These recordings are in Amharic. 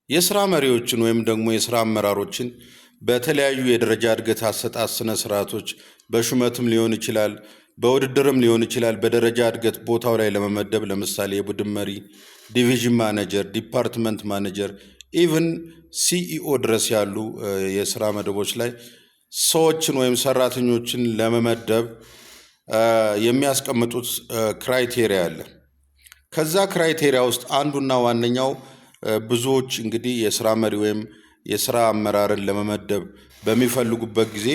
የስራ መሪዎችን ወይም ደግሞ የስራ አመራሮችን በተለያዩ የደረጃ እድገት አሰጣጥ ስነ ስርዓቶች በሹመትም ሊሆን ይችላል፣ በውድድርም ሊሆን ይችላል። በደረጃ እድገት ቦታው ላይ ለመመደብ ለምሳሌ የቡድን መሪ፣ ዲቪዥን ማኔጀር፣ ዲፓርትመንት ማኔጀር ኢቭን ሲኢኦ ድረስ ያሉ የስራ መደቦች ላይ ሰዎችን ወይም ሰራተኞችን ለመመደብ የሚያስቀምጡት ክራይቴሪያ አለ። ከዛ ክራይቴሪያ ውስጥ አንዱና ዋነኛው ብዙዎች እንግዲህ የስራ መሪ ወይም የስራ አመራርን ለመመደብ በሚፈልጉበት ጊዜ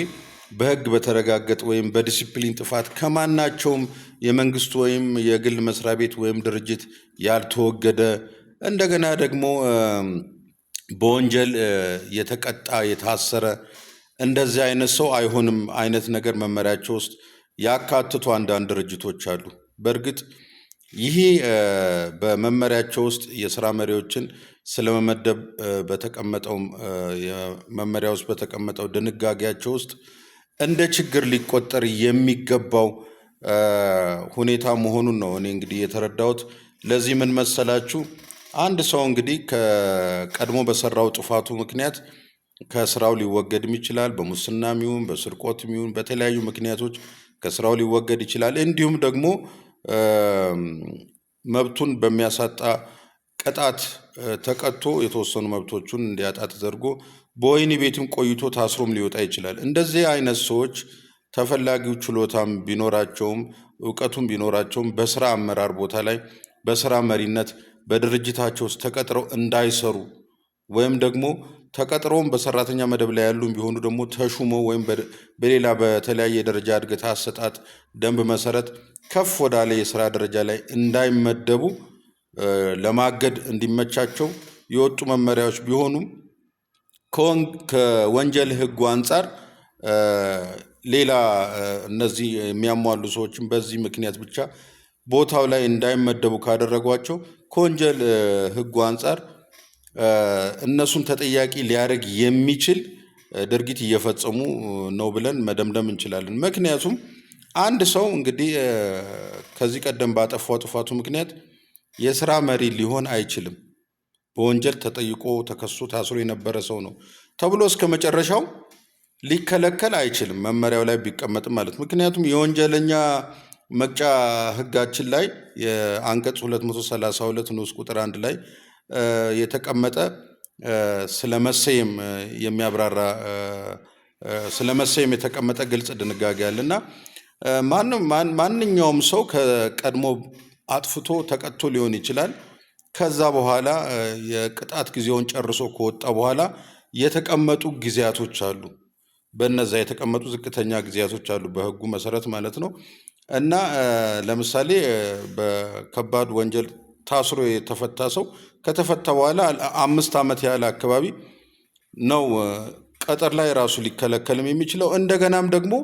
በህግ በተረጋገጠ ወይም በዲሲፕሊን ጥፋት ከማናቸውም የመንግስት ወይም የግል መስሪያ ቤት ወይም ድርጅት ያልተወገደ እንደገና ደግሞ በወንጀል የተቀጣ የታሰረ እንደዚህ አይነት ሰው አይሆንም አይነት ነገር መመሪያቸው ውስጥ ያካትቱ አንዳንድ ድርጅቶች አሉ። በእርግጥ ይሄ በመመሪያቸው ውስጥ የስራ መሪዎችን ስለመመደብ በተቀመጠው መመሪያ ውስጥ በተቀመጠው ድንጋጌያቸው ውስጥ እንደ ችግር ሊቆጠር የሚገባው ሁኔታ መሆኑን ነው እኔ እንግዲህ የተረዳሁት። ለዚህ ምን መሰላችሁ? አንድ ሰው እንግዲህ ከቀድሞ በሰራው ጥፋቱ ምክንያት ከስራው ሊወገድም ይችላል። በሙስናም ይሁን በስርቆትም ይሁን በተለያዩ ምክንያቶች ከስራው ሊወገድ ይችላል። እንዲሁም ደግሞ መብቱን በሚያሳጣ ቅጣት ተቀጥቶ የተወሰኑ መብቶቹን እንዲያጣ ተደርጎ በወህኒ ቤትም ቆይቶ ታስሮም ሊወጣ ይችላል። እንደዚህ አይነት ሰዎች ተፈላጊው ችሎታም ቢኖራቸውም እውቀቱም ቢኖራቸውም በስራ አመራር ቦታ ላይ በስራ መሪነት በድርጅታቸው ውስጥ ተቀጥረው እንዳይሰሩ ወይም ደግሞ ተቀጥረውም በሰራተኛ መደብ ላይ ያሉ ቢሆኑ ደግሞ ተሹሞ ወይም በሌላ በተለያየ ደረጃ እድገት አሰጣጥ ደንብ መሰረት ከፍ ወዳለ የስራ ደረጃ ላይ እንዳይመደቡ ለማገድ እንዲመቻቸው የወጡ መመሪያዎች ቢሆኑም ከወንጀል ህጉ አንጻር ሌላ እነዚህ የሚያሟሉ ሰዎችን በዚህ ምክንያት ብቻ ቦታው ላይ እንዳይመደቡ ካደረጓቸው ከወንጀል ህጉ አንጻር እነሱን ተጠያቂ ሊያደርግ የሚችል ድርጊት እየፈጸሙ ነው ብለን መደምደም እንችላለን። ምክንያቱም አንድ ሰው እንግዲህ ከዚህ ቀደም ባጠፋው ጥፋቱ ምክንያት የስራ መሪ ሊሆን አይችልም። በወንጀል ተጠይቆ ተከሶ ታስሮ የነበረ ሰው ነው ተብሎ እስከ መጨረሻው ሊከለከል አይችልም፣ መመሪያው ላይ ቢቀመጥም ማለት። ምክንያቱም የወንጀለኛ መቅጫ ህጋችን ላይ የአንቀጽ 232 ንዑስ ቁጥር 1 ላይ የተቀመጠ ስለመሰየም የሚያብራራ ስለመሰየም የተቀመጠ ግልጽ ድንጋጌ አለና ማንኛውም ሰው ከቀድሞ አጥፍቶ ተቀጥቶ ሊሆን ይችላል። ከዛ በኋላ የቅጣት ጊዜውን ጨርሶ ከወጣ በኋላ የተቀመጡ ጊዜያቶች አሉ። በእነዛ የተቀመጡ ዝቅተኛ ጊዜያቶች አሉ በህጉ መሰረት ማለት ነው። እና ለምሳሌ በከባድ ወንጀል ታስሮ የተፈታ ሰው ከተፈታ በኋላ 5 ዓመት ያህል አካባቢ ነው ቀጠር ላይ ራሱ ሊከለከልም የሚችለው። እንደገናም ደግሞ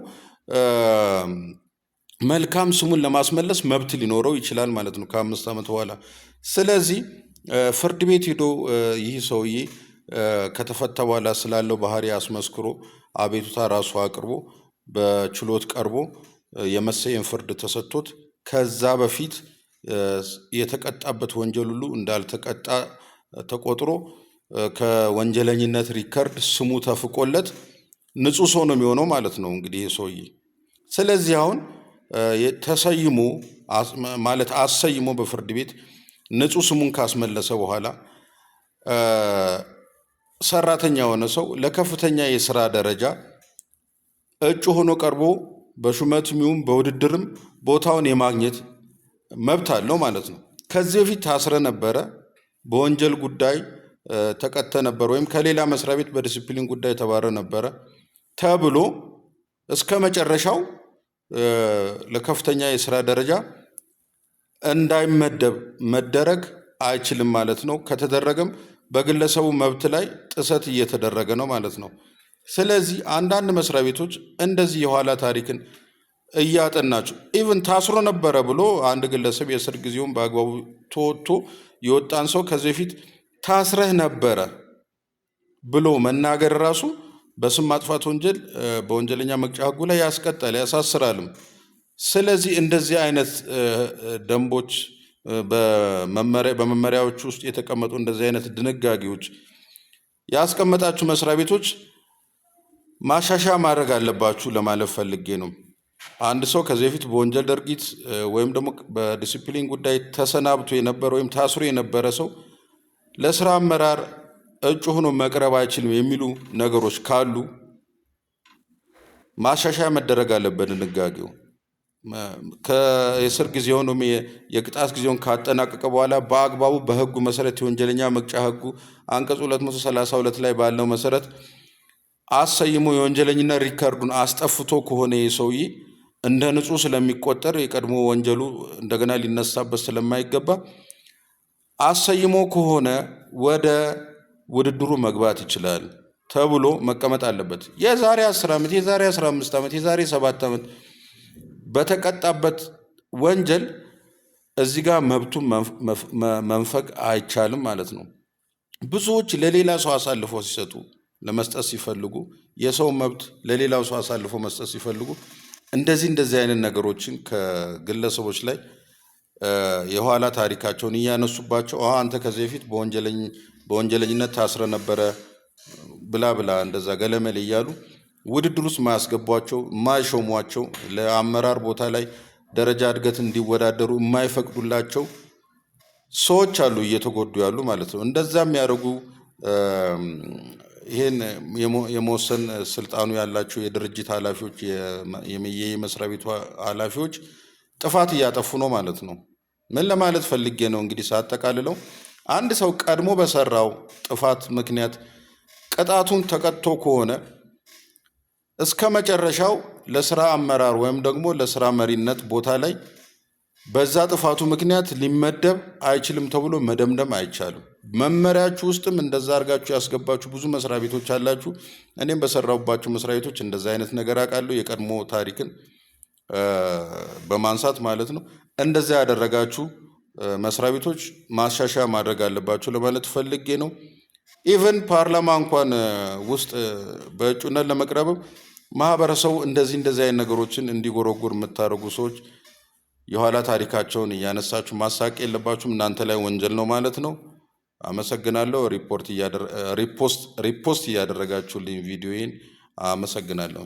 መልካም ስሙን ለማስመለስ መብት ሊኖረው ይችላል ማለት ነው ከ5 ዓመት በኋላ። ስለዚህ ፍርድ ቤት ሄዶ ይህ ሰውዬ ከተፈታ በኋላ ስላለው ባህሪ አስመስክሮ አቤቱታ ራሱ አቅርቦ በችሎት ቀርቦ የመሰየም ፍርድ ተሰጥቶት ከዛ በፊት የተቀጣበት ወንጀል ሁሉ እንዳልተቀጣ ተቆጥሮ ከወንጀለኝነት ሪከርድ ስሙ ተፍቆለት ንጹህ ሰው ነው የሚሆነው ማለት ነው እንግዲህ ይህ ሰውዬ። ስለዚህ አሁን ተሰይሞ ማለት አሰይሞ በፍርድ ቤት ንጹህ ስሙን ካስመለሰ በኋላ ሰራተኛ የሆነ ሰው ለከፍተኛ የስራ ደረጃ እጩ ሆኖ ቀርቦ በሹመትም ይሁን በውድድርም ቦታውን የማግኘት መብት አለው ማለት ነው። ከዚህ በፊት ታስረ ነበረ፣ በወንጀል ጉዳይ ተቀጥተ ነበር፣ ወይም ከሌላ መስሪያ ቤት በዲሲፕሊን ጉዳይ ተባረ ነበረ ተብሎ እስከ መጨረሻው ለከፍተኛ የስራ ደረጃ እንዳይመደብ መደረግ አይችልም ማለት ነው። ከተደረገም በግለሰቡ መብት ላይ ጥሰት እየተደረገ ነው ማለት ነው። ስለዚህ አንዳንድ መስሪያ ቤቶች እንደዚህ የኋላ ታሪክን እያጠናችሁ ኢቭን ታስሮ ነበረ ብሎ አንድ ግለሰብ የእስር ጊዜውን በአግባቡ ተወጥቶ የወጣን ሰው ከዚህ በፊት ታስረህ ነበረ ብሎ መናገር ራሱ በስም ማጥፋት ወንጀል በወንጀለኛ መቅጫ ህጉ ላይ ያስቀጣል ያሳስራልም። ስለዚህ እንደዚህ አይነት ደንቦች በመመሪያዎች ውስጥ የተቀመጡ እንደዚህ አይነት ድንጋጌዎች ያስቀመጣችሁ መስሪያ ቤቶች ማሻሻያ ማድረግ አለባችሁ ለማለት ፈልጌ ነው። አንድ ሰው ከዚህ በፊት በወንጀል ድርጊት ወይም ደግሞ በዲሲፕሊን ጉዳይ ተሰናብቶ የነበረ ወይም ታስሮ የነበረ ሰው ለስራ አመራር እጩ ሆኖ መቅረብ አይችልም የሚሉ ነገሮች ካሉ ማሻሻያ መደረግ አለበት። ድንጋጌው ከእስር ጊዜውን ወይም የቅጣት ጊዜውን ካጠናቀቀ በኋላ በአግባቡ በህጉ መሰረት የወንጀለኛ መቅጫ ህጉ አንቀጽ 232 ላይ ባለው መሰረት አሰይሞ የወንጀለኝነት ሪከርዱን አስጠፍቶ ከሆነ የሰውዬ እንደ ንጹህ ስለሚቆጠር የቀድሞ ወንጀሉ እንደገና ሊነሳበት ስለማይገባ አሰይሞ ከሆነ ወደ ውድድሩ መግባት ይችላል ተብሎ መቀመጥ አለበት። የዛሬ 10 ዓመት፣ የዛሬ 15 ዓመት፣ የዛሬ 7 ዓመት በተቀጣበት ወንጀል እዚህ ጋር መብቱን መንፈግ አይቻልም ማለት ነው። ብዙዎች ለሌላ ሰው አሳልፈው ሲሰጡ ለመስጠት ሲፈልጉ የሰው መብት ለሌላው ሰው አሳልፎ መስጠት ሲፈልጉ እንደዚህ አይነት ነገሮችን ከግለሰቦች ላይ የኋላ ታሪካቸውን እያነሱባቸው አንተ ከዚህ በፊት በወንጀለኝነት ታስረ ነበረ ብላ እንደዛ ገለመል እያሉ ውድድር ውስጥ ማያስገቧቸው፣ የማይሾሟቸው፣ ለአመራር ቦታ ላይ ደረጃ እድገት እንዲወዳደሩ የማይፈቅዱላቸው ሰዎች አሉ እየተጎዱ ያሉ ማለት ነው። እንደዛ የሚያደርጉ ይሄን የመወሰን ስልጣኑ ያላቸው የድርጅት ኃላፊዎች የመስሪያ ቤቱ ኃላፊዎች ጥፋት እያጠፉ ነው ማለት ነው። ምን ለማለት ፈልጌ ነው እንግዲህ ሳጠቃልለው አንድ ሰው ቀድሞ በሰራው ጥፋት ምክንያት ቅጣቱን ተቀጥቶ ከሆነ እስከ መጨረሻው ለስራ አመራር ወይም ደግሞ ለስራ መሪነት ቦታ ላይ በዛ ጥፋቱ ምክንያት ሊመደብ አይችልም ተብሎ መደምደም አይቻልም። መመሪያችሁ ውስጥም እንደዛ አድርጋችሁ ያስገባችሁ ብዙ መስሪያ ቤቶች አላችሁ። እኔም በሰራሁባቸው መስሪያ ቤቶች እንደዛ አይነት ነገር አውቃለሁ። የቀድሞ ታሪክን በማንሳት ማለት ነው። እንደዛ ያደረጋችሁ መስሪያ ቤቶች ማሻሻያ ማድረግ አለባችሁ ለማለት ፈልጌ ነው። ኢቨን ፓርላማ እንኳን ውስጥ በእጩነት ለመቅረብ ማህበረሰቡ እንደዚህ አይነት ነገሮችን እንዲጎረጉር የምታደርጉ ሰዎች የኋላ ታሪካቸውን እያነሳችሁ ማሳቅ የለባችሁም። እናንተ ላይ ወንጀል ነው ማለት ነው። አመሰግናለሁ። ሪፖስት እያደረጋችሁልኝ ቪዲዮዬን አመሰግናለሁ።